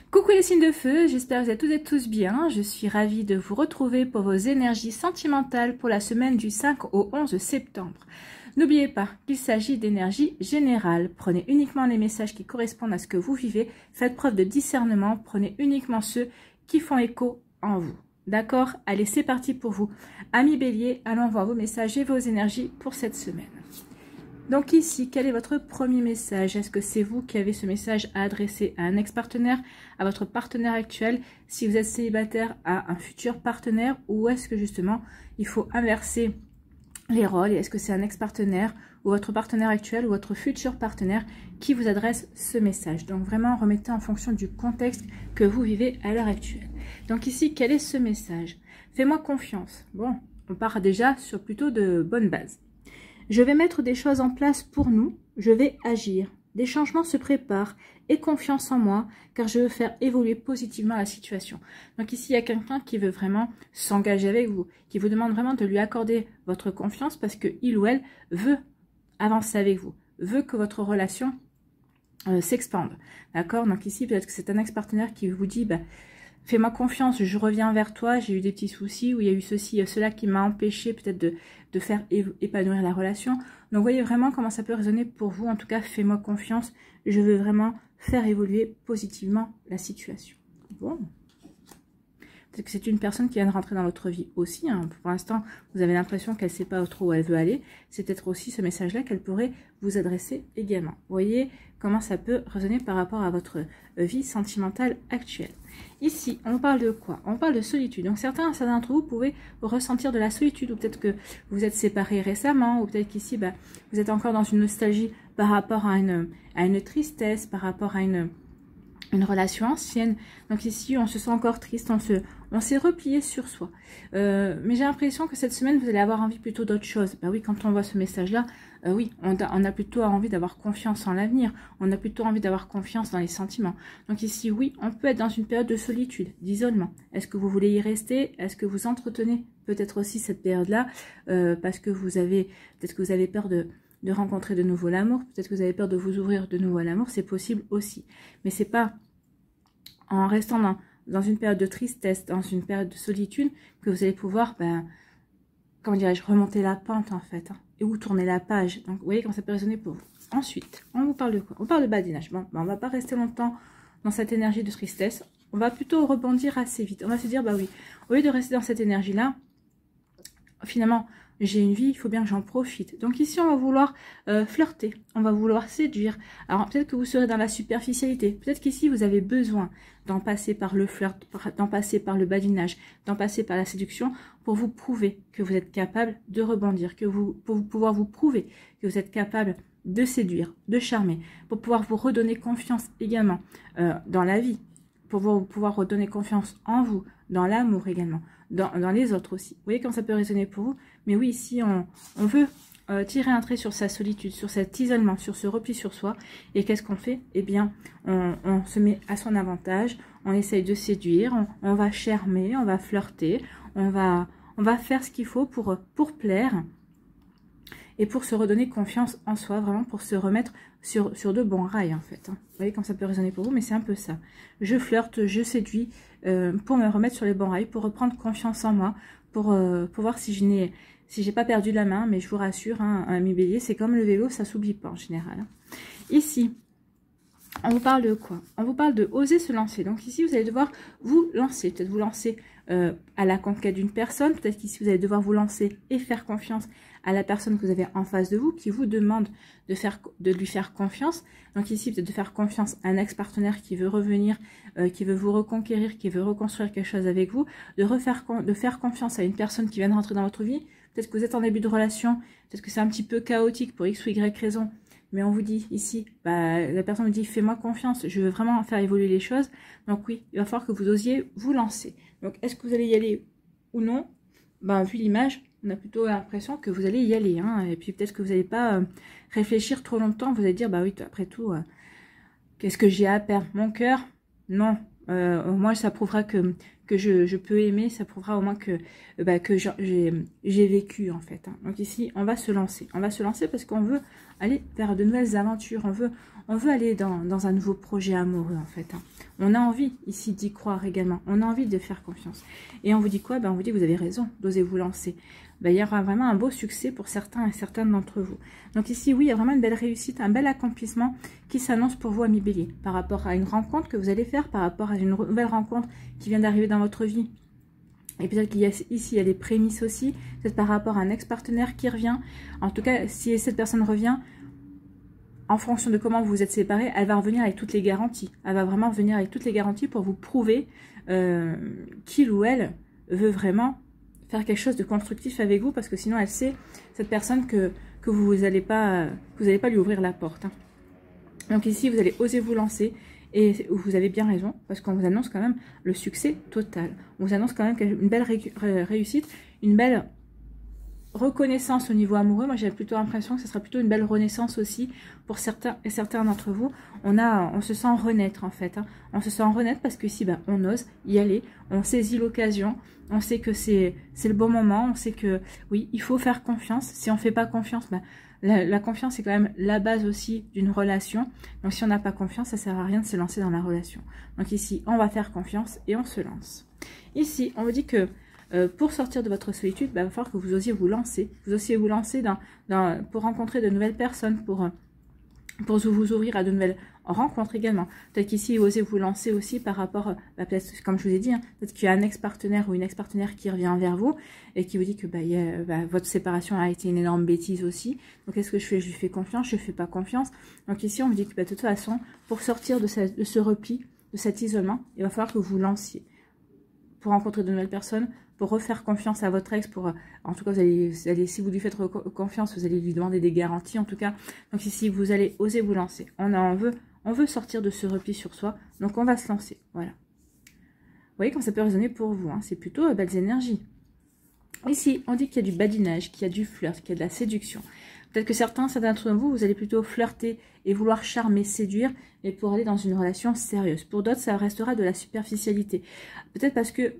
Coucou les signes de feu, j'espère que vous êtes toutes et tous bien. Je suis ravie de vous retrouver pour vos énergies sentimentales pour la semaine du 5 au 11 septembre. N'oubliez pas qu'il s'agit d'énergie générale. Prenez uniquement les messages qui correspondent à ce que vous vivez. Faites preuve de discernement. Prenez uniquement ceux qui font écho en vous. D'accord? Allez, c'est parti pour vous. Amis Bélier, allons voir vos messages et vos énergies pour cette semaine. Donc ici, quel est votre premier message? Est-ce que c'est vous qui avez ce message à adresser à un ex-partenaire, à votre partenaire actuel, si vous êtes célibataire, à un futur partenaire, ou est-ce que justement, il faut inverser les rôles, et est-ce que c'est un ex-partenaire, ou votre partenaire actuel, ou votre futur partenaire qui vous adresse ce message? Donc vraiment, remettez en fonction du contexte que vous vivez à l'heure actuelle. Donc ici, quel est ce message? Fais-moi confiance. Bon, on part déjà sur plutôt de bonnes bases. Je vais mettre des choses en place pour nous, je vais agir. Des changements se préparent, aie confiance en moi, car je veux faire évoluer positivement la situation. Donc ici, il y a quelqu'un qui veut vraiment s'engager avec vous, qui vous demande vraiment de lui accorder votre confiance parce que il ou elle veut avancer avec vous, veut que votre relation s'expande. D'accord? Donc ici, peut-être que c'est un ex-partenaire qui vous dit... fais-moi confiance, je reviens vers toi, j'ai eu des petits soucis, ou il y a eu ceci, cela qui m'a empêché peut-être de faire épanouir la relation. Donc, voyez vraiment comment ça peut résonner pour vous. En tout cas, fais-moi confiance, je veux vraiment faire évoluer positivement la situation. Bon. Peut-être que c'est une personne qui vient de rentrer dans votre vie aussi. Hein. Pour l'instant, vous avez l'impression qu'elle ne sait pas trop où elle veut aller. C'est peut-être aussi ce message-là qu'elle pourrait vous adresser également. Vous voyez comment ça peut résonner par rapport à votre vie sentimentale actuelle. Ici, on parle de quoi? On parle de solitude. Donc certains d'entre vous pouvez ressentir de la solitude, ou peut-être que vous êtes séparés récemment, ou peut-être qu'ici, vous êtes encore dans une nostalgie par rapport à une tristesse, par rapport à une relation ancienne. Donc ici, on se sent encore triste, on s'est replié sur soi. Mais j'ai l'impression que cette semaine, vous allez avoir envie plutôt d'autre chose. Bah oui, quand on voit ce message-là, oui, on a plutôt envie d'avoir confiance en l'avenir. On a plutôt envie d'avoir confiance dans les sentiments. Donc ici, oui, on peut être dans une période de solitude, d'isolement. Est-ce que vous voulez y rester? Est-ce que vous entretenez peut-être aussi cette période-là parce que peut-être que vous avez peur de rencontrer de nouveau l'amour, peut-être que vous avez peur de vous ouvrir de nouveau à l'amour, c'est possible aussi. Mais c'est pas en restant dans une période de tristesse, dans une période de solitude, que vous allez pouvoir, comment dirais-je, remonter la pente en fait, hein, et ou tourner la page. Donc vous voyez comment ça peut résonner pour vous. Ensuite, on vous parle de quoi? On parle de badinage. Bon, on va pas rester longtemps dans cette énergie de tristesse, on va plutôt rebondir assez vite. On va se dire, bah oui, au lieu de rester dans cette énergie-là, finalement, j'ai une vie, il faut bien que j'en profite. Donc ici, on va vouloir flirter, on va vouloir séduire. Alors peut-être que vous serez dans la superficialité. Peut-être qu'ici, vous avez besoin d'en passer par le flirt, d'en passer par le badinage, d'en passer par la séduction pour vous prouver que vous êtes capable de rebondir, pour pouvoir vous prouver que vous êtes capable de séduire, de charmer, pour pouvoir vous redonner confiance également dans la vie, pour pouvoir redonner confiance en vous, dans l'amour également, dans les autres aussi. Vous voyez comment ça peut résonner pour vous? Mais oui, ici, on veut tirer un trait sur sa solitude, sur cet isolement, sur ce repli sur soi. Et qu'est-ce qu'on fait? Eh bien, on se met à son avantage, on essaye de séduire, on va charmer, on va flirter, on va faire ce qu'il faut pour plaire et pour se redonner confiance en soi, vraiment pour se remettre sur de bons rails en fait. Hein. Vous voyez comme ça peut résonner pour vous, mais c'est un peu ça. Je flirte, je séduis pour me remettre sur les bons rails, pour reprendre confiance en moi, pour voir si j'ai pas perdu la main, mais je vous rassure, hein, ami Bélier, c'est comme le vélo, ça s'oublie pas en général. Hein. Ici, on vous parle de quoi? On vous parle de oser se lancer. Donc ici, vous allez devoir vous lancer. Peut-être vous lancer à la conquête d'une personne. Peut-être qu'ici, vous allez devoir vous lancer et faire confiance à la personne que vous avez en face de vous, qui vous demande de lui faire confiance. Donc ici, peut-être de faire confiance à un ex-partenaire qui veut revenir, qui veut vous reconquérir, qui veut reconstruire quelque chose avec vous. De faire confiance à une personne qui vient de rentrer dans votre vie. Peut-être que vous êtes en début de relation. Peut-être que c'est un petit peu chaotique pour X ou Y raison. Mais on vous dit ici, la personne vous dit, fais-moi confiance, je veux vraiment faire évoluer les choses. Donc oui, il va falloir que vous osiez vous lancer. Donc est-ce que vous allez y aller ou non? Vu l'image, on a plutôt l'impression que vous allez y aller. Hein, et puis peut-être que vous n'allez pas réfléchir trop longtemps. Vous allez dire, bah oui, après tout, qu'est-ce que j'ai à perdre? Mon cœur? Non. Moi, ça prouvera que que je peux aimer, ça prouvera au moins que, que j'ai vécu en fait. Hein. Donc ici, on va se lancer. On va se lancer parce qu'on veut aller vers de nouvelles aventures. On veut aller dans un nouveau projet amoureux en fait. Hein. On a envie ici d'y croire également. On a envie de faire confiance. Et on vous dit quoi? On vous dit que vous avez raison d'oser vous lancer. Il y aura vraiment un beau succès pour certains et certaines d'entre vous. Donc ici, oui, il y a vraiment une belle réussite, un bel accomplissement qui s'annonce pour vous, amis Bélier, par rapport à une rencontre que vous allez faire, par rapport à une nouvelle rencontre qui vient d'arriver dans votre vie. Et peut-être qu'il y a ici, il y a des prémices aussi, peut-être par rapport à un ex-partenaire qui revient. En tout cas, si cette personne revient, en fonction de comment vous vous êtes séparés, elle va revenir avec toutes les garanties. Elle va vraiment venir avec toutes les garanties pour vous prouver qu'il ou elle veut vraiment faire quelque chose de constructif avec vous, parce que sinon elle sait, cette personne, que vous n'allez pas lui ouvrir la porte. Hein. Donc ici, vous allez oser vous lancer, et vous avez bien raison, parce qu'on vous annonce quand même le succès total. On vous annonce quand même une belle réussite, une belle reconnaissance au niveau amoureux. Moi, j'ai plutôt l'impression que ce sera plutôt une belle renaissance aussi pour certains et certains d'entre vous. On se sent renaître en fait. Hein. On se sent renaître parce que ici, on ose y aller, on saisit l'occasion, on sait que c'est le bon moment, on sait que oui, il faut faire confiance. Si on ne fait pas confiance, la confiance c'est quand même la base aussi d'une relation. Donc si on n'a pas confiance, ça ne sert à rien de se lancer dans la relation. Donc ici, on va faire confiance et on se lance. Ici, on vous dit que pour sortir de votre solitude, il va falloir que vous osiez vous lancer. Vous osiez vous lancer pour rencontrer de nouvelles personnes, pour vous ouvrir à de nouvelles rencontres également. Peut-être qu'ici, vous osez vous lancer aussi par rapport, peut-être, comme je vous ai dit, hein, peut-être qu'il y a un ex-partenaire ou une ex-partenaire qui revient vers vous et qui vous dit que votre séparation a été une énorme bêtise aussi. Donc, qu'est-ce que je fais? Je lui fais confiance, je ne fais pas confiance. Donc ici, on vous dit que de toute façon, pour sortir de ce repli, de cet isolement, il va falloir que vous lanciez pour rencontrer de nouvelles personnes, pour refaire confiance à votre ex, en tout cas, vous allez, si vous lui faites confiance, vous allez lui demander des garanties, en tout cas. Donc ici, vous allez oser vous lancer. On veut sortir de ce repli sur soi, donc on va se lancer, voilà. Vous voyez comme ça peut résonner pour vous, hein, c'est plutôt belles énergies. Ici, on dit qu'il y a du badinage, qu'il y a du flirt, qu'il y a de la séduction. Peut-être que certains d'entre vous, vous allez plutôt flirter et vouloir charmer, séduire, mais pour aller dans une relation sérieuse. Pour d'autres, ça restera de la superficialité. Peut-être parce que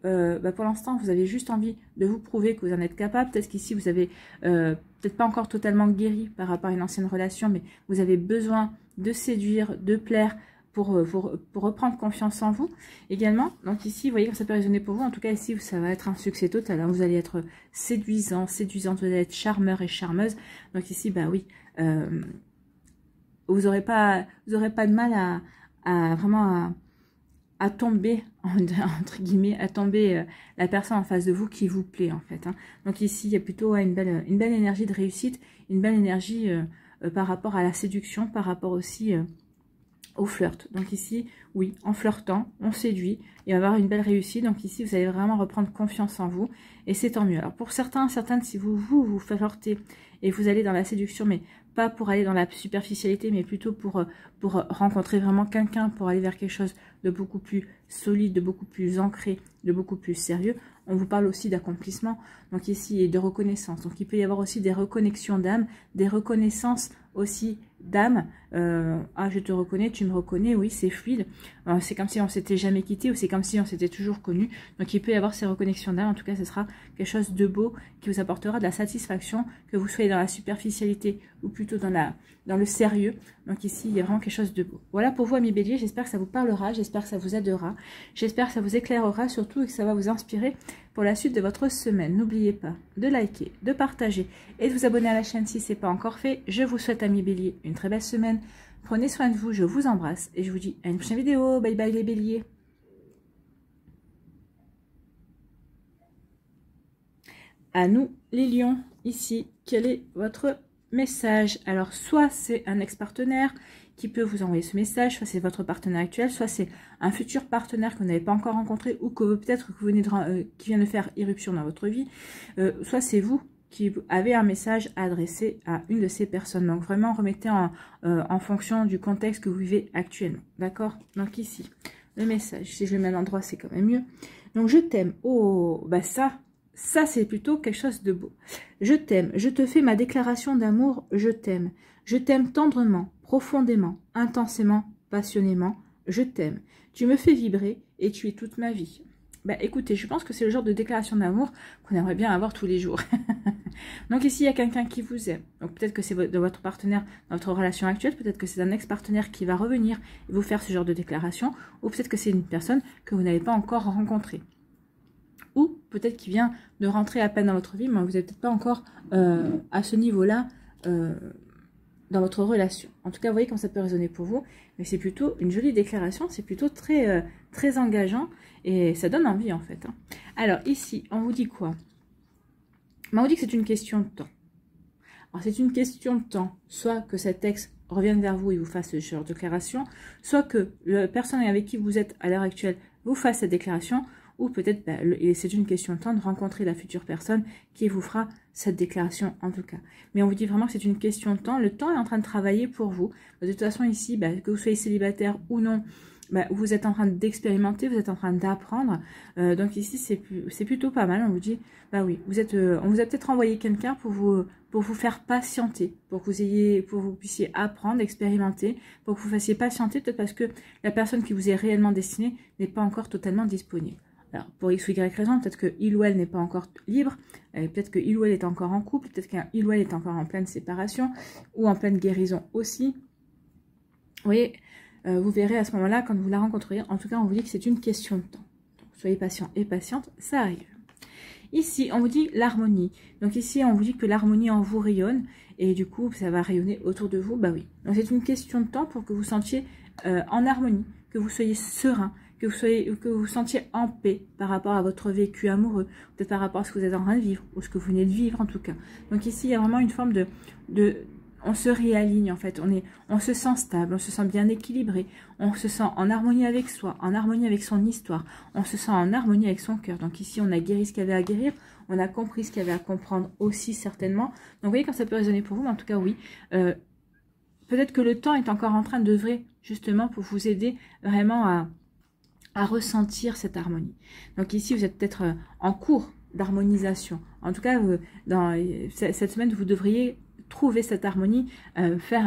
pour l'instant, vous avez juste envie de vous prouver que vous en êtes capable. Peut-être qu'ici, vous avez peut-être pas encore totalement guéri par rapport à une ancienne relation, mais vous avez besoin de séduire, de plaire, pour reprendre confiance en vous également. Donc ici, vous voyez comme ça peut résonner pour vous. En tout cas, ici, ça va être un succès total. Hein. Vous allez être séduisant, séduisante, vous allez être charmeur et charmeuse. Donc ici, oui, vous n'aurez pas de mal à tomber, entre guillemets, à tomber la personne en face de vous qui vous plaît, en fait. Hein. Donc ici, il y a plutôt une belle énergie de réussite, une belle énergie par rapport à la séduction, par rapport aussi au flirt. Donc ici, oui, en flirtant, on séduit et on va avoir une belle réussite. Donc ici, vous allez vraiment reprendre confiance en vous et c'est tant mieux. Alors pour certains, certaines, si vous flirtez et vous allez dans la séduction, mais pas pour aller dans la superficialité, mais plutôt pour rencontrer vraiment quelqu'un, pour aller vers quelque chose de beaucoup plus solide, de beaucoup plus ancré, de beaucoup plus sérieux. On vous parle aussi d'accomplissement, donc ici, et de reconnaissance. Donc il peut y avoir aussi des reconnexions d'âme, des reconnaissances aussi d'âme. Ah, je te reconnais, tu me reconnais, oui, c'est fluide. C'est comme si on s'était jamais quitté ou c'est comme si on s'était toujours connu. Donc il peut y avoir ces reconnexions d'âme. En tout cas, ce sera quelque chose de beau qui vous apportera de la satisfaction, que vous soyez dans la superficialité ou plutôt dans le sérieux. Donc ici, il y a vraiment quelque chose de beau. Voilà pour vous, amis Bélier. J'espère que ça vous parlera, j'espère que ça vous aidera, j'espère que ça vous éclairera surtout et que ça va vous inspirer pour la suite de votre semaine. N'oubliez pas de liker, de partager et de vous abonner à la chaîne si ce n'est pas encore fait. Je vous souhaite, amis Bélier, une très belle semaine. Prenez soin de vous, je vous embrasse et je vous dis à une prochaine vidéo. Bye bye les Béliers. À nous les lions, ici, quel est votre message? Alors soit c'est un ex-partenaire qui peut vous envoyer ce message, soit c'est votre partenaire actuel, soit c'est un futur partenaire que vous n'avez pas encore rencontré ou que peut-être que vous venez qui vient de faire irruption dans votre vie, soit c'est vous qui avez un message à adresser à une de ces personnes. Donc vraiment remettez en fonction du contexte que vous vivez actuellement, d'accord? Donc ici, le message, si je le mets à l'endroit, c'est quand même mieux. Donc je t'aime, oh, ça c'est plutôt quelque chose de beau. Je t'aime, je te fais ma déclaration d'amour, je t'aime. Je t'aime tendrement, profondément, intensément, passionnément, je t'aime. Tu me fais vibrer et tu es toute ma vie. Bah écoutez, je pense que c'est le genre de déclaration d'amour qu'on aimerait bien avoir tous les jours. Donc ici, il y a quelqu'un qui vous aime. Donc peut-être que c'est de votre partenaire dans votre relation actuelle, peut-être que c'est un ex-partenaire qui va revenir et vous faire ce genre de déclaration, ou peut-être que c'est une personne que vous n'avez pas encore rencontrée. Ou peut-être qu'il vient de rentrer à peine dans votre vie, mais vous n'êtes peut-être pas encore à ce niveau-là dans votre relation. En tout cas, vous voyez comment ça peut résonner pour vous, mais c'est plutôt une jolie déclaration, c'est plutôt très, très engageant, et ça donne envie en fait. Hein. Alors ici, on vous dit quoi? On vous dit que c'est une question de temps. Alors c'est une question de temps, soit que cet ex revienne vers vous et vous fasse ce genre de déclaration, soit que la personne avec qui vous êtes à l'heure actuelle vous fasse cette déclaration, ou peut-être c'est une question de temps de rencontrer la future personne qui vous fera cette déclaration en tout cas. Mais on vous dit vraiment que c'est une question de temps, le temps est en train de travailler pour vous. De toute façon ici, que vous soyez célibataire ou non, vous êtes en train d'expérimenter, vous êtes en train d'apprendre. Donc ici, c'est plutôt pas mal. On vous dit, oui, on vous a peut-être envoyé quelqu'un pour vous faire patienter, pour que vous puissiez apprendre, expérimenter, pour que vous fassiez patienter, peut-être parce que la personne qui vous est réellement destinée n'est pas encore totalement disponible. Alors, pour X ou Y raison, peut-être que il ou elle n'est pas encore libre, peut-être que il ou elle est encore en couple, peut-être qu'un il ou elle est encore en pleine séparation, ou en pleine guérison aussi. Vous voyez, vous verrez à ce moment-là, quand vous la rencontrerez, en tout cas, on vous dit que c'est une question de temps. Donc, soyez patient et patiente, ça arrive. Ici, on vous dit l'harmonie. Donc ici, on vous dit que l'harmonie en vous rayonne, et du coup, ça va rayonner autour de vous. Oui. Donc c'est une question de temps pour que vous sentiez en harmonie, que vous soyez serein, que vous sentiez en paix par rapport à votre vécu amoureux, peut-être par rapport à ce que vous êtes en train de vivre, ou ce que vous venez de vivre en tout cas. Donc ici, il y a vraiment une forme on se réaligne en fait, on se sent stable, on se sent bien équilibré, on se sent en harmonie avec soi, en harmonie avec son histoire, on se sent en harmonie avec son cœur. Donc ici, on a guéri ce qu'il y avait à guérir, on a compris ce qu'il y avait à comprendre aussi certainement. Donc vous voyez quand ça peut résonner pour vous, mais en tout cas oui. Peut-être que le temps est encore en train d'œuvrer justement pour vous aider vraiment à ressentir cette harmonie. Donc ici, vous êtes peut-être en cours d'harmonisation. En tout cas, dans cette semaine, vous devriez trouver cette harmonie,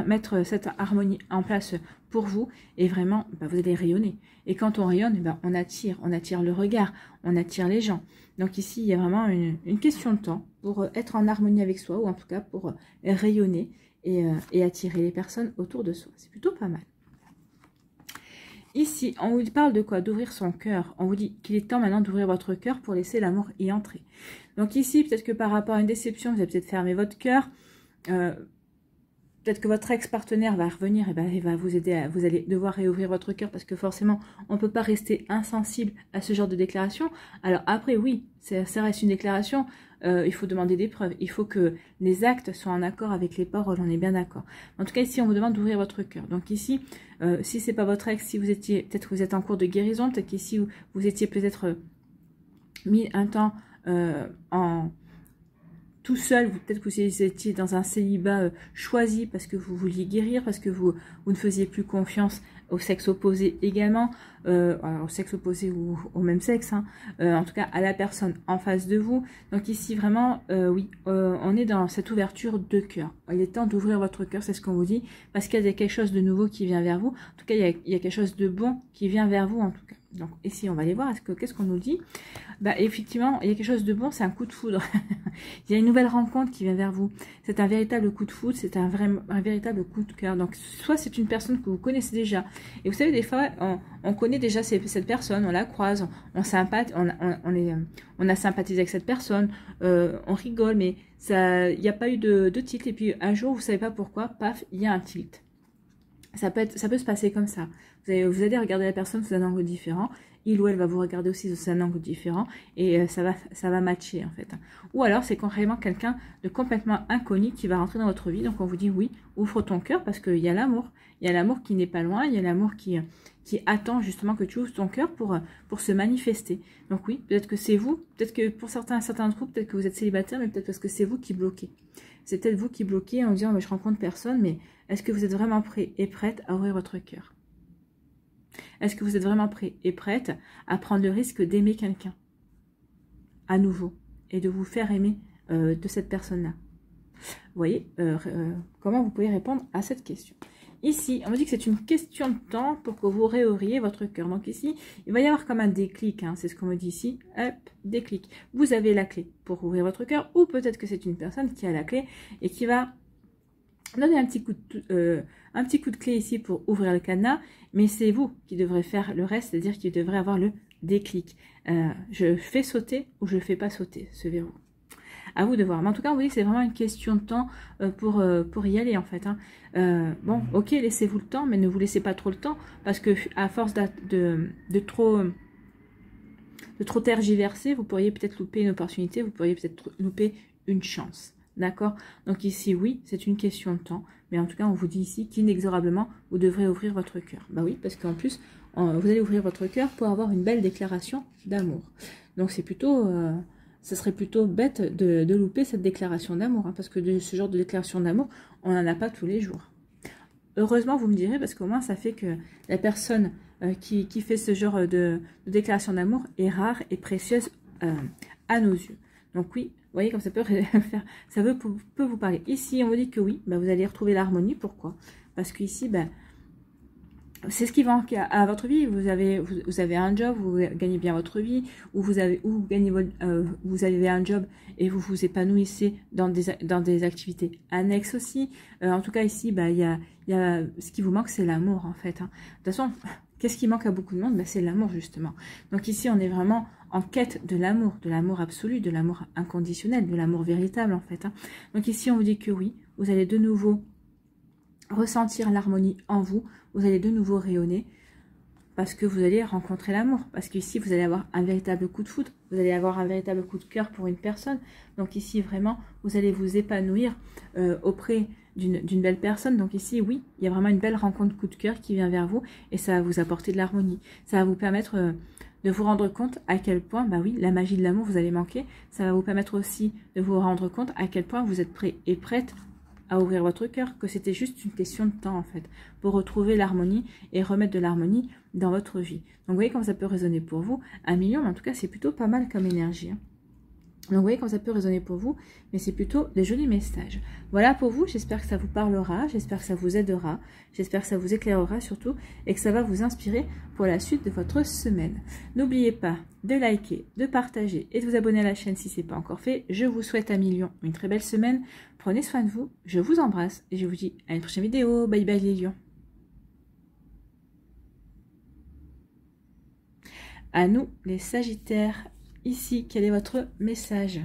mettre cette harmonie en place pour vous, et vraiment, vous allez rayonner. Et quand on rayonne, on attire le regard, on attire les gens. Donc ici, il y a vraiment une question de temps pour être en harmonie avec soi, ou en tout cas pour rayonner et attirer les personnes autour de soi. C'est plutôt pas mal. Ici, on vous parle de quoi? D'ouvrir son cœur. On vous dit qu'il est temps maintenant d'ouvrir votre cœur pour laisser l'amour y entrer. Donc ici, peut-être que par rapport à une déception, vous avez peut-être fermé votre cœur. Peut-être que votre ex-partenaire va revenir et il va vous aider, vous allez devoir réouvrir votre cœur parce que forcément, on ne peut pas rester insensible à ce genre de déclaration. Alors après, oui, ça reste une déclaration, il faut demander des preuves. Il faut que les actes soient en accord avec les paroles, on est bien d'accord. En tout cas, ici, on vous demande d'ouvrir votre cœur. Donc ici, si c'est pas votre ex, si vous étiez, peut-être que vous êtes en cours de guérison, peut-être qu'ici, vous étiez peut-être mis un temps tout seul, peut-être que vous étiez dans un célibat choisi parce que vous vouliez guérir, parce que vous ne faisiez plus confiance au sexe opposé également, au sexe opposé ou au même sexe, hein, en tout cas à la personne en face de vous. Donc ici vraiment, oui, on est dans cette ouverture de cœur. Il est temps d'ouvrir votre cœur, c'est ce qu'on vous dit, parce qu'il y a quelque chose de nouveau qui vient vers vous. En tout cas, il y a quelque chose de bon qui vient vers vous en tout cas. Donc ici, on va aller voir, qu'est-ce qu'on nous dit? Effectivement, il y a quelque chose de bon, c'est un coup de foudre. Il y a une nouvelle rencontre qui vient vers vous. C'est un véritable coup de foudre, c'est un véritable coup de cœur. Donc soit c'est une personne que vous connaissez déjà. Et vous savez, des fois, on connaît déjà cette personne, on la croise, on a sympathisé avec cette personne, on rigole, mais il n'y a pas eu de tilt. Et puis un jour, vous ne savez pas pourquoi, paf, il y a un tilt. Ça peut se passer comme ça. Vous allez regarder la personne sous un angle différent. Il ou elle va vous regarder aussi sous un angle différent. Et ça va matcher en fait. Ou alors c'est carrément quelqu'un de complètement inconnu qui va rentrer dans votre vie. Donc on vous dit oui, ouvre ton cœur parce qu'il y a l'amour. Il y a l'amour qui n'est pas loin. Il y a l'amour qui attend justement que tu ouvres ton cœur pour se manifester. Donc oui, peut-être que c'est vous. Peut-être que pour certains groupes, peut-être que vous êtes célibataire, mais peut-être parce que c'est vous qui bloquez. C'est peut-être vous qui bloquez en disant je rencontre personne, mais est-ce que vous êtes vraiment prêt et prête à ouvrir votre cœur? Est-ce que vous êtes vraiment prêt et prête à prendre le risque d'aimer quelqu'un à nouveau et de vous faire aimer de cette personne-là? Vous voyez comment vous pouvez répondre à cette question. ici, on me dit que c'est une question de temps pour que vous réouvriez votre cœur. Donc ici, il va y avoir comme un déclic, hein, c'est ce qu'on me dit ici. Hop, déclic. Vous avez la clé pour ouvrir votre cœur, ou peut-être que c'est une personne qui a la clé et qui va donner un petit coup de clé ici pour ouvrir le cadenas, mais c'est vous qui devrez faire le reste, c'est-à-dire qu'il devrait avoir le déclic. Je fais sauter ou je ne fais pas sauter ce verrou. À vous de voir. Mais en tout cas, vous voyez que c'est vraiment une question de temps pour y aller, en fait. Hein. Bon, ok, laissez-vous le temps, mais ne vous laissez pas trop le temps, parce que à force de trop tergiverser, vous pourriez peut-être louper une opportunité, vous pourriez peut-être louper une chance. D'accord? Donc ici, oui, c'est une question de temps, mais en tout cas, on vous dit ici qu'inexorablement, vous devrez ouvrir votre cœur. Bah oui, parce qu'en plus, vous allez ouvrir votre cœur pour avoir une belle déclaration d'amour. Donc c'est plutôt... ce serait plutôt bête de louper cette déclaration d'amour, hein, parce que ce genre de déclaration d'amour, on n'en a pas tous les jours. Heureusement, vous me direz, parce qu'au moins, ça fait que la personne qui fait ce genre de déclaration d'amour est rare et précieuse à nos yeux. Donc oui, vous voyez comme ça peut faire, ça peut vous parler. Ici, on vous dit que oui, bah, vous allez retrouver l'harmonie. Pourquoi? Parce qu'ici, bah, c'est ce qui manque à votre vie. Vous avez un job, vous gagnez bien votre vie, ou vous avez un job et vous vous épanouissez dans des activités annexes aussi. En tout cas ici, bah, ce qui vous manque, c'est l'amour en fait. Hein. De toute façon, qu'est-ce qui manque à beaucoup de monde? Bah, c'est l'amour justement. Donc ici, on est vraiment en quête de l'amour absolu, de l'amour inconditionnel, de l'amour véritable en fait. Hein. Donc ici, on vous dit que oui, vous allez de nouveau ressentir l'harmonie en vous, vous allez de nouveau rayonner parce que vous allez rencontrer l'amour, parce qu'ici vous allez avoir un véritable coup de foudre, vous allez avoir un véritable coup de cœur pour une personne. Donc ici vraiment vous allez vous épanouir auprès d'une belle personne. Donc ici oui, il y a vraiment une belle rencontre coup de cœur qui vient vers vous et ça va vous apporter de l'harmonie, ça va vous permettre de vous rendre compte à quel point, bah oui, la magie de l'amour vous allez manquer. Ça va vous permettre aussi de vous rendre compte à quel point vous êtes prêt et prête à ouvrir votre cœur, que c'était juste une question de temps en fait, pour retrouver l'harmonie et remettre de l'harmonie dans votre vie. Donc vous voyez comment ça peut résonner pour vous. 1 million, mais en tout cas c'est plutôt pas mal comme énergie. Hein. Donc vous voyez comment ça peut résonner pour vous, mais c'est plutôt des jolis messages. Voilà pour vous, j'espère que ça vous parlera, j'espère que ça vous aidera, j'espère que ça vous éclairera surtout, et que ça va vous inspirer pour la suite de votre semaine. N'oubliez pas de liker, de partager et de vous abonner à la chaîne si ce n'est pas encore fait. Je vous souhaite 1 million, une très belle semaine, prenez soin de vous, je vous embrasse et je vous dis à une prochaine vidéo. Bye bye les lions. À nous les sagittaires. Ici, quel est votre message?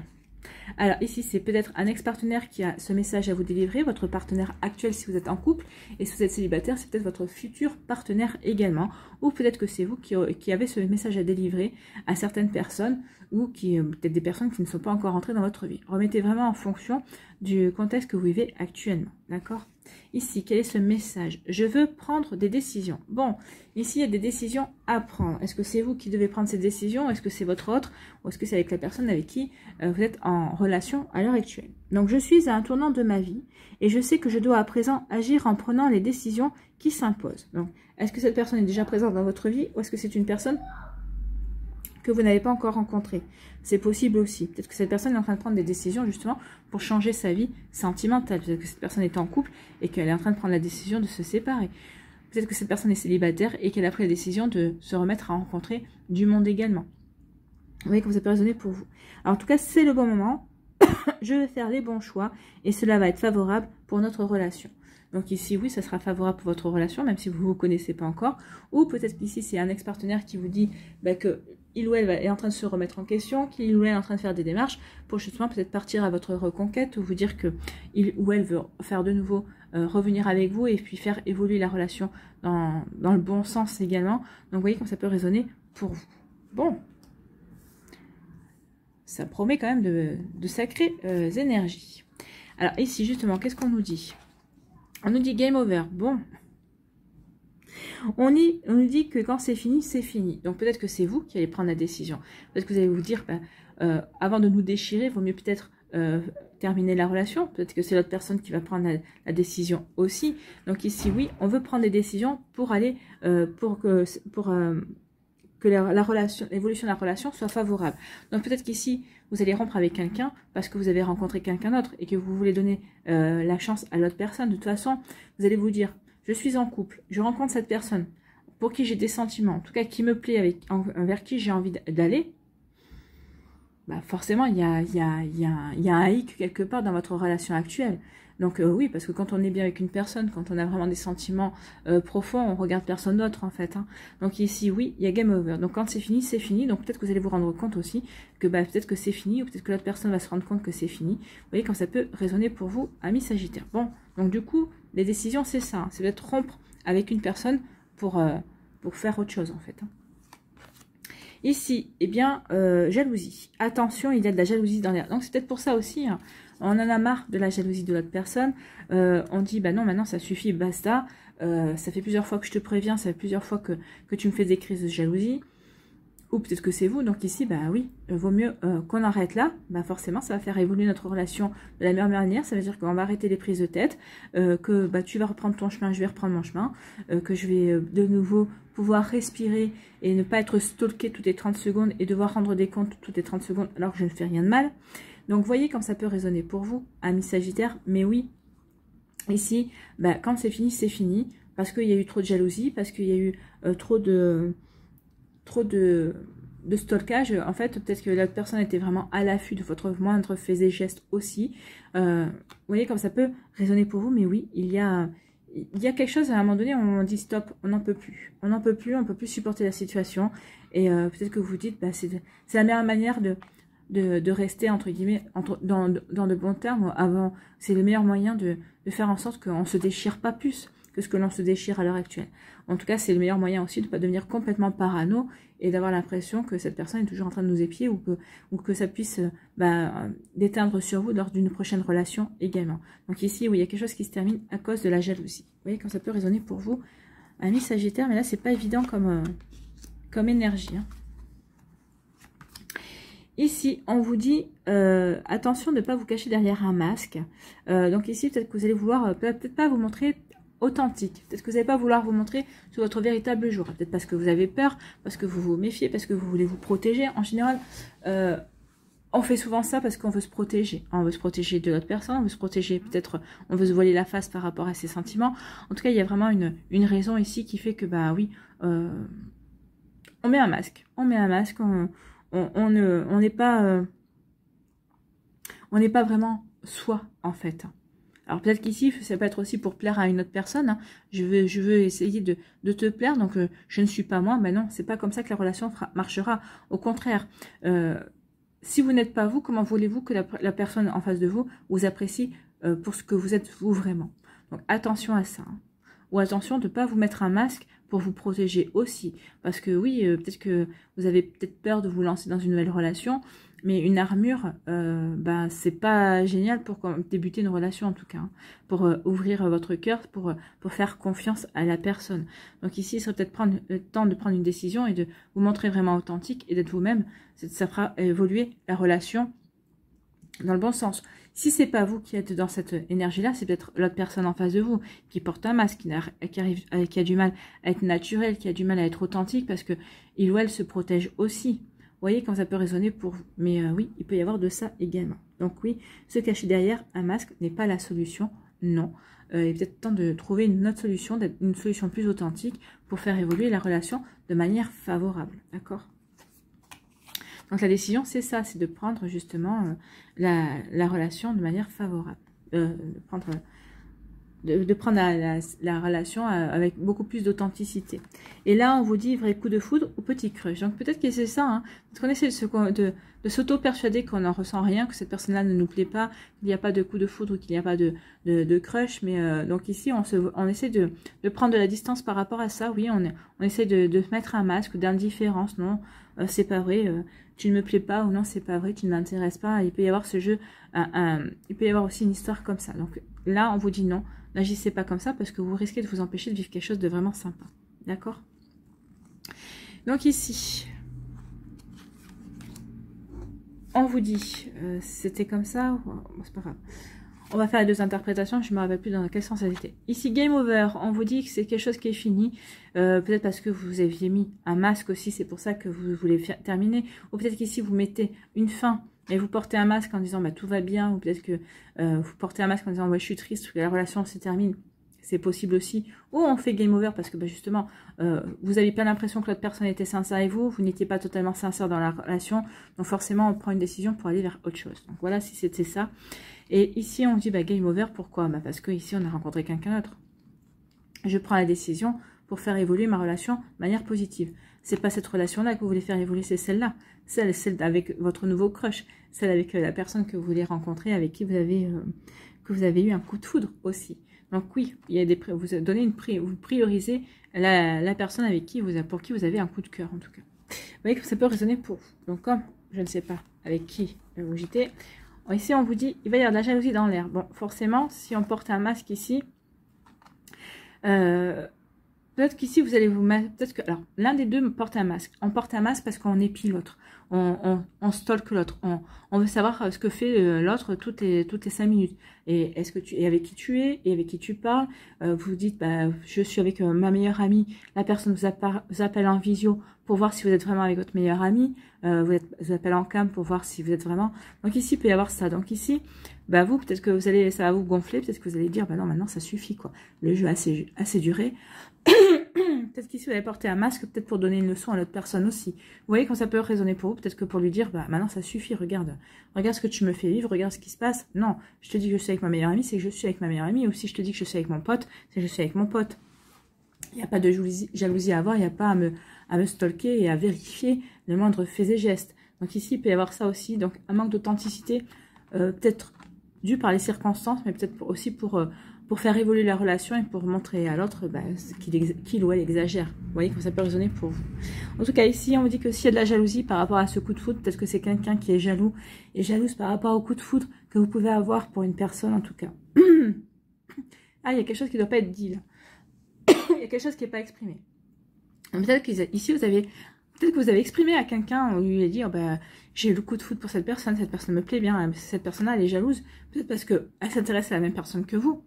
Alors ici, c'est peut-être un ex-partenaire qui a ce message à vous délivrer, votre partenaire actuel si vous êtes en couple, et si vous êtes célibataire, c'est peut-être votre futur partenaire également, ou peut-être que c'est vous qui avez ce message à délivrer à certaines personnes, ou peut-être des personnes qui ne sont pas encore entrées dans votre vie. Remettez vraiment en fonction du contexte que vous vivez actuellement, d'accord? Ici, quel est ce message? Je veux prendre des décisions. Bon, ici, il y a des décisions à prendre. Est-ce que c'est vous qui devez prendre ces décisions? Est-ce que c'est votre autre? Ou est-ce que c'est avec la personne avec qui vous êtes en relation à l'heure actuelle? Donc, je suis à un tournant de ma vie et je sais que je dois à présent agir en prenant les décisions qui s'imposent. Donc, est-ce que cette personne est déjà présente dans votre vie ou est-ce que c'est une personne que vous n'avez pas encore rencontrée? C'est possible aussi. Peut-être que cette personne est en train de prendre des décisions justement pour changer sa vie sentimentale. Peut-être que cette personne est en couple et qu'elle est en train de prendre la décision de se séparer. Peut-être que cette personne est célibataire et qu'elle a pris la décision de se remettre à rencontrer du monde également. Vous voyez comment ça peut résonner pour vous. Alors en tout cas, c'est le bon moment. Je vais faire les bons choix et cela va être favorable pour notre relation. Donc ici, oui, ça sera favorable pour votre relation, même si vous ne vous connaissez pas encore. Ou peut-être qu'ici, c'est un ex-partenaire qui vous dit que il ou elle est en train de se remettre en question, qu'il ou elle est en train de faire des démarches pour justement peut-être partir à votre reconquête ou vous dire que il ou elle veut faire de nouveau revenir avec vous et puis faire évoluer la relation dans le bon sens également. Donc vous voyez comme ça peut résonner pour vous. Bon, ça promet quand même de sacrées énergies. Alors ici justement, qu'est-ce qu'on nous dit? On nous dit game over. Bon, on nous dit que quand c'est fini, c'est fini. Donc peut-être que c'est vous qui allez prendre la décision. Peut-être que vous allez vous dire, avant de nous déchirer, il vaut mieux peut-être terminer la relation. Peut-être que c'est l'autre personne qui va prendre la décision aussi. Donc ici, oui, on veut prendre des décisions pour aller, pour que l'évolution de la relation soit favorable. Donc peut-être qu'ici, vous allez rompre avec quelqu'un parce que vous avez rencontré quelqu'un d'autre et que vous voulez donner la chance à l'autre personne. De toute façon, vous allez vous dire, je suis en couple, je rencontre cette personne pour qui j'ai des sentiments, en tout cas qui me plaît, vers qui j'ai envie d'aller, bah forcément, il y a un hic quelque part dans votre relation actuelle. Donc oui, parce que quand on est bien avec une personne, quand on a vraiment des sentiments profonds, on regarde personne d'autre en fait. Hein. Donc ici, oui, il y a game over. Donc quand c'est fini, c'est fini. Donc peut-être que vous allez vous rendre compte aussi que bah, peut-être que c'est fini, ou peut-être que l'autre personne va se rendre compte que c'est fini. Vous voyez, quand ça peut résonner pour vous, amis Sagittaire. Bon, donc du coup, les décisions, c'est ça. Hein. C'est peut-être rompre avec une personne pour faire autre chose en fait. Hein. Ici, eh bien, jalousie. Attention, il y a de la jalousie dans l'air. Donc, c'est peut-être pour ça aussi. Hein. On en a marre de la jalousie de l'autre personne. On dit, bah non, maintenant, ça suffit, basta. Ça fait plusieurs fois que je te préviens, ça fait plusieurs fois que tu me fais des crises de jalousie. Ou peut-être que c'est vous. Donc ici, bah oui, vaut mieux qu'on arrête là. Bah forcément, ça va faire évoluer notre relation de la meilleure manière. Ça veut dire qu'on va arrêter les prises de tête, que bah, tu vas reprendre ton chemin, je vais reprendre mon chemin, que je vais de nouveau pouvoir respirer et ne pas être stalké toutes les 30 secondes et devoir rendre des comptes toutes les 30 secondes alors que je ne fais rien de mal. Donc, voyez comme ça peut résonner pour vous, amis Sagittaire. Mais oui, ici, bah, quand c'est fini, parce qu'il y a eu trop de jalousie, parce qu'il y a eu trop de stalkage. En fait, peut-être que l'autre personne était vraiment à l'affût de votre moindre fait et geste aussi. Vous voyez comme ça peut résonner pour vous, mais oui, il y a quelque chose à un moment donné, on dit stop, on n'en peut plus. On n'en peut plus, on ne peut plus supporter la situation. Et peut-être que vous dites, bah, c'est la meilleure manière de rester, entre guillemets, dans de bons termes. Avant, c'est le meilleur moyen de faire en sorte qu'on ne se déchire pas plus que ce que l'on se déchire à l'heure actuelle. En tout cas, c'est le meilleur moyen aussi de ne pas devenir complètement et d'avoir l'impression que cette personne est toujours en train de nous épier ou que ça puisse déteindre sur vous lors d'une prochaine relation également. Donc ici, oui, il y a quelque chose qui se termine à cause de la jalousie. Vous voyez, comme ça peut résonner pour vous, amis Sagittaire, mais là, c'est pas évident comme énergie. Hein. Ici, on vous dit, attention de ne pas vous cacher derrière un masque. Donc ici, peut-être que vous allez vouloir, peut-être pas vous montrer authentique. Peut-être que vous n'allez pas vouloir vous montrer sous votre véritable jour. Peut-être parce que vous avez peur, parce que vous vous méfiez, parce que vous voulez vous protéger. En général, on fait souvent ça parce qu'on veut se protéger. On veut se protéger de l'autre personne, on veut se protéger, peut-être on veut se voiler la face par rapport à ses sentiments. En tout cas, il y a vraiment une raison ici qui fait que, bah oui, on met un masque. On met un masque, on n'est pas vraiment soi, en fait. Alors peut-être qu'ici, ça peut être aussi pour plaire à une autre personne. Hein. Je veux essayer de te plaire, donc je ne suis pas moi. Mais non, c'est pas comme ça que la relation marchera. Au contraire, si vous n'êtes pas vous, comment voulez-vous que la personne en face de vous vous apprécie pour ce que vous êtes vous vraiment? Donc attention à ça. Hein. Ou attention de ne pas vous mettre un masque pour vous protéger aussi. Parce que oui, peut-être que vous avez peut-être peur de vous lancer dans une nouvelle relation. Mais une armure, ben, c'est pas génial pour débuter une relation en tout cas. Hein, pour ouvrir votre cœur, pour faire confiance à la personne. Donc ici, il serait peut-être prendre le temps de prendre une décision et de vous montrer vraiment authentique et d'être vous-même. Ça fera évoluer la relation dans le bon sens. Si c'est pas vous qui êtes dans cette énergie-là, c'est peut-être l'autre personne en face de vous qui porte un masque, qui a du mal à être naturel, qui a du mal à être authentique parce que il ou elle se protège aussi. Vous voyez quand ça peut résonner pour vous. Mais oui, il peut y avoir de ça également. Donc oui, se cacher derrière un masque n'est pas la solution, non. Il est peut-être temps de trouver une autre solution, une solution plus authentique pour faire évoluer la relation de manière favorable. D'accord ? Donc la décision, c'est ça, c'est de prendre justement la relation de manière favorable. De prendre la relation avec beaucoup plus d'authenticité. Et là, on vous dit vrai coup de foudre ou petit crush. Donc peut-être que c'est ça, hein. Parce qu'on essaie de s'auto-persuader qu'on n'en ressent rien, que cette personne-là ne nous plaît pas, qu'il n'y a pas de coup de foudre ou qu'il n'y a pas de crush. Mais donc ici, on essaie de prendre de la distance par rapport à ça. Oui, on essaie de se mettre un masque d'indifférence. Non, c'est pas vrai. Tu ne me plais pas ou non, c'est pas vrai, tu ne m'intéresses pas. Il peut y avoir ce jeu, il peut y avoir aussi une histoire comme ça. Donc là, on vous dit non. N'agissez pas comme ça parce que vous risquez de vous empêcher de vivre quelque chose de vraiment sympa. D'accord? Donc ici, on vous dit, c'était comme ça, c'est pas grave. On va faire les deux interprétations, je ne me rappelle plus dans quel sens elles étaient. Ici, game over, on vous dit que c'est quelque chose qui est fini. Peut-être parce que vous aviez mis un masque aussi, c'est pour ça que vous voulez terminer. Ou peut-être qu'ici, vous mettez une fin. Et vous portez un masque en disant bah, tout va bien, ou peut-être que vous portez un masque en disant ouais, je suis triste, que la relation se termine. c'est possible aussi. Ou on fait game over parce que bah, justement, vous avez pas l'impression que l'autre personne était sincère avec vous, vous n'étiez pas totalement sincère dans la relation, donc forcément on prend une décision pour aller vers autre chose. Donc voilà, si c'était ça. Et ici on dit bah, game over, pourquoi? Bah, parce que ici on a rencontré quelqu'un d'autre. Je prends la décision pour faire évoluer ma relation de manière positive. C'est pas cette relation-là que vous voulez faire évoluer, c'est celle-là. Celle avec votre nouveau crush, celle avec la personne que vous voulez rencontrer, avec qui vous avez eu un coup de foudre aussi. Donc oui, il y a vous donnez vous priorisez la personne avec qui pour qui vous avez un coup de cœur en tout cas. Vous voyez que ça peut résonner pour vous. Donc comme je ne sais pas avec qui vous j'étais, ici on vous dit il va y avoir de la jalousie dans l'air. Bon, forcément, si on porte un masque ici, peut-être qu'ici vous allez vous mettre, peut-être que, alors l'un des deux me porte un masque. On porte un masque parce qu'on épie l'autre, on stalk l'autre, on veut savoir ce que fait l'autre toutes les 5 minutes. Et est-ce que et avec qui tu es, et avec qui tu parles, vous dites bah je suis avec ma meilleure amie, la personne vous appelle en visio pour voir si vous êtes vraiment avec votre meilleure amie, vous appelle en cam pour voir si vous êtes vraiment. Donc ici il peut y avoir ça. Donc ici, bah vous peut-être que ça va vous gonfler, peut-être que vous allez dire bah non maintenant ça suffit quoi. Le jeu a assez duré. Peut-être qu'ici vous allez porter un masque, peut-être pour donner une leçon à l'autre personne aussi. Vous voyez quand ça peut résonner pour vous, peut-être que pour lui dire, bah maintenant ça suffit, regarde ce que tu me fais vivre, regarde ce qui se passe. Non, je te dis que je suis avec ma meilleure amie, c'est que je suis avec ma meilleure amie, ou si je te dis que je suis avec mon pote, c'est que je suis avec mon pote. Il n'y a pas de jalousie à avoir, il n'y a pas à me stalker et à vérifier le moindre fait et geste. Donc ici il peut y avoir ça aussi, donc un manque d'authenticité, peut-être dû par les circonstances, mais peut-être aussi pour faire évoluer la relation et pour montrer à l'autre bah, qu'il ou elle exagère. Vous voyez comme ça peut résonner pour vous. En tout cas, ici, on vous dit que s'il y a de la jalousie par rapport à ce coup de foudre, peut-être que c'est quelqu'un qui est jaloux et jalouse par rapport au coup de foudre que vous pouvez avoir pour une personne, en tout cas. Ah, il y a quelque chose qui ne doit pas être dit, là. Il y a quelque chose qui n'est pas exprimé. Peut-être qu'ici, peut-être que vous avez exprimé à quelqu'un, où lui a dit, oh, bah, j'ai eu le coup de foudre pour cette personne me plaît bien, cette personne-là, elle est jalouse, peut-être parce qu'elle s'intéresse à la même personne que vous.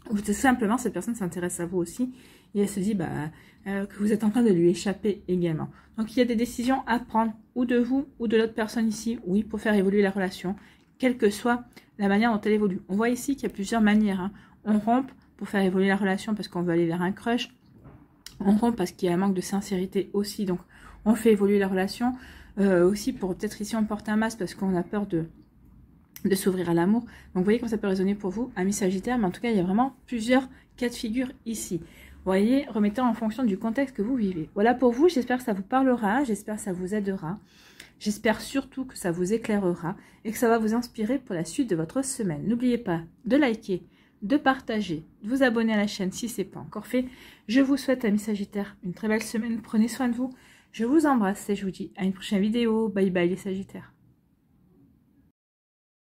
Ou tout simplement, cette personne s'intéresse à vous aussi, et elle se dit bah, que vous êtes en train de lui échapper également. Donc, il y a des décisions à prendre, ou de vous, ou de l'autre personne ici, oui, pour faire évoluer la relation, quelle que soit la manière dont elle évolue. On voit ici qu'il y a plusieurs manières. Hein. On rompt pour faire évoluer la relation parce qu'on veut aller vers un crush. On rompt parce qu'il y a un manque de sincérité aussi, donc on fait évoluer la relation. Aussi, pour peut-être ici, on porte un masque parce qu'on a peur de s'ouvrir à l'amour. Donc vous voyez comme ça peut résonner pour vous, amis Sagittaire, mais en tout cas il y a vraiment plusieurs cas de figure ici. Vous voyez, remettez en fonction du contexte que vous vivez. Voilà pour vous, j'espère que ça vous parlera, j'espère que ça vous aidera, j'espère surtout que ça vous éclairera et que ça va vous inspirer pour la suite de votre semaine. N'oubliez pas de liker, de partager, de vous abonner à la chaîne si ce n'est pas encore fait. Je vous souhaite, amis Sagittaires, une très belle semaine, prenez soin de vous, je vous embrasse et je vous dis à une prochaine vidéo. Bye bye les Sagittaires.